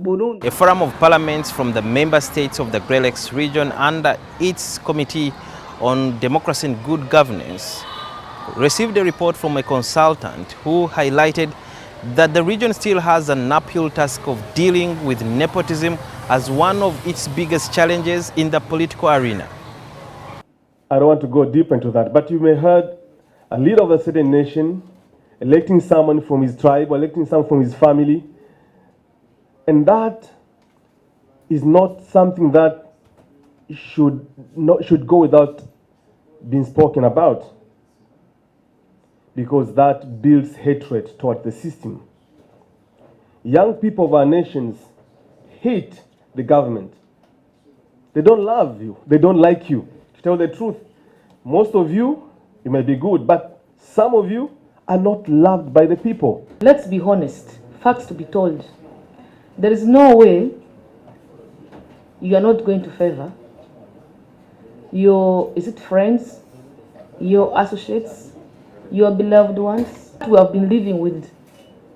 A forum of parliaments from the member states of the Great Lakes region under its Committee on Democracy and Good Governance received a report from a consultant who highlighted that the region still has an uphill task of dealing with nepotism as one of its biggest challenges in the political arena. I don't want to go deep into that, but you may have heard a leader of a certain nation electing someone from his tribe or electing someone from his family, and that is not something that should go without being spoken about, because that builds hatred toward the system. Young people of our nations hate the government. They don't love you. They don't like you. To tell the truth, most of you may be good, but some of you are not loved by the people. Let's be honest, facts to be told. There is no way you are not going to favor your, is it friends, your associates, your beloved ones, who have been living with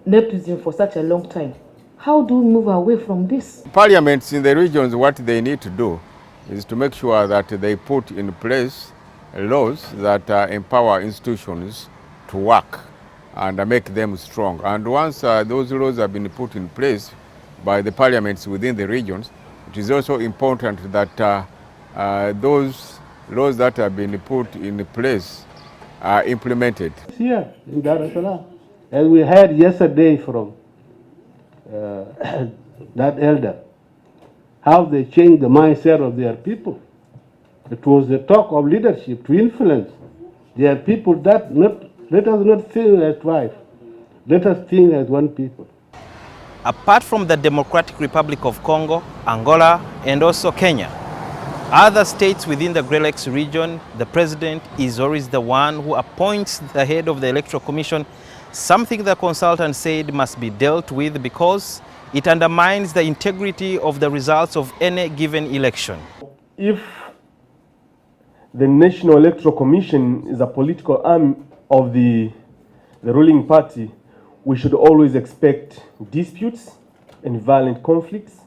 nepotism for such a long time. How do we move away from this? Parliaments in the regions, what they need to do is to make sure that they put in place laws that empower institutions to work and make them strong. And once those laws have been put in place by the parliaments within the regions, it is also important that those laws that have been put in place are implemented. Here in Dar es Salaam, as we heard yesterday from that elder, how they changed the mindset of their people. It was the talk of leadership to influence their people that let us not think as twice, let us think as one people. Apart from the Democratic Republic of Congo, Angola, and also Kenya, other states within the Great Lakes region, the president is always the one who appoints the head of the Electoral Commission, something the consultant said must be dealt with because it undermines the integrity of the results of any given election. If the National Electoral Commission is a political arm of the ruling party, we should always expect disputes and violent conflicts,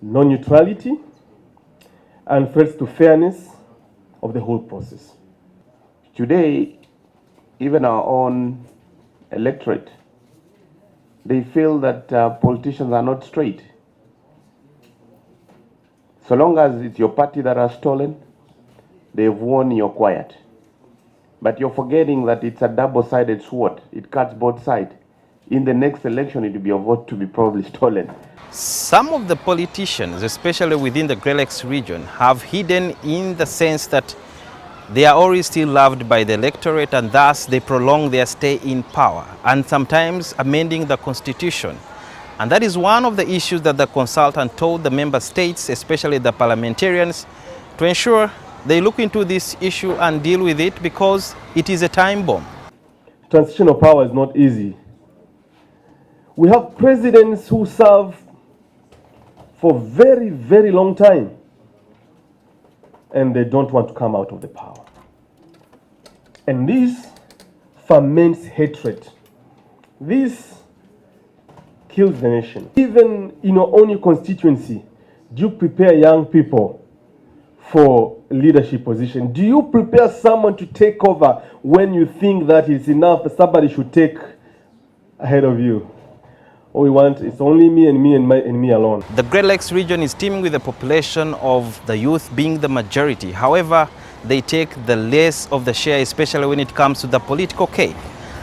non-neutrality, and threats to fairness of the whole process. Today, even our own electorate, they feel that politicians are not straight. So long as it's your party that has stolen, they've won, you're quiet. But you're forgetting that it's a double-sided SWOT. It cuts both sides. In the next election, it will be a vote to be probably stolen. Some of the politicians, especially within the Great Lakes region, have hidden in the sense that they are always still loved by the electorate and thus they prolong their stay in power and sometimes amending the constitution. And that is one of the issues that the consultant told the member states, especially the parliamentarians, to ensure they look into this issue and deal with it because it is a time bomb. Transitional power is not easy. We have presidents who serve for very, very long time and they don't want to come out of the power. And this ferments hatred. This kills the nation. Even in your own constituency, do you prepare young people for leadership position? Do you prepare someone to take over when you think that it's enough that somebody should take ahead of you? All we want is only me and me alone. The Great Lakes region is teeming with a population of the youth being the majority. However, they take the less of the share, especially when it comes to the political cake.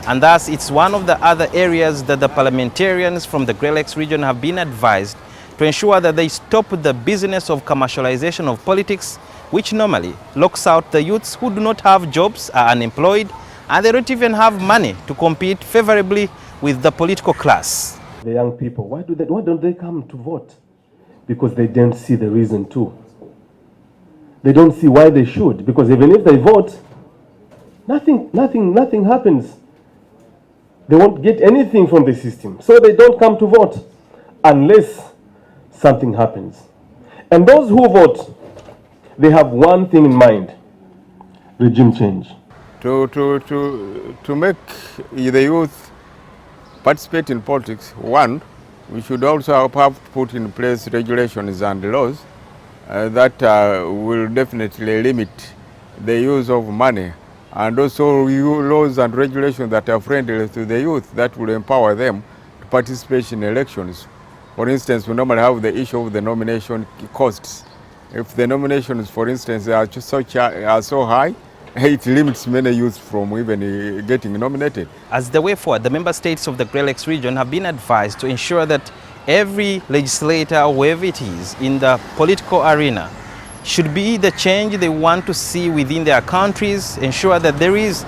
And thus, it's one of the other areas that the parliamentarians from the Great Lakes region have been advised to ensure that they stop the business of commercialization of politics, which normally locks out the youths who do not have jobs, are unemployed, and they don't even have money to compete favorably with the political class. The young people, why don't they come to vote? Because they don't see the reason to. They don't see why they should, because even if they vote, nothing happens. They won't get anything from the system. So they don't come to vote unless something happens. And those who vote, they have one thing in mind: regime change. To make the youth participate in politics, one, We should also have put in place regulations and laws that will definitely limit the use of money, and also laws and regulations that are friendly to the youth that will empower them to participate in elections. For instance, we normally have the issue of the nomination costs. If the nominations, for instance, are so high, it limits many youth from even getting nominated. As the way forward, the member states of the Great Lakes region have been advised to ensure that every legislator, wherever it is, in the political arena, should be the change they want to see within their countries, ensure that there is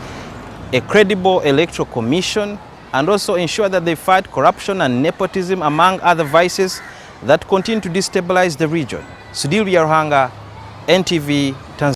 a credible electoral commission, and also ensure that they fight corruption and nepotism, among other vices that continue to destabilize the region. Sudhir Yaruhanga, NTV, Tanzania.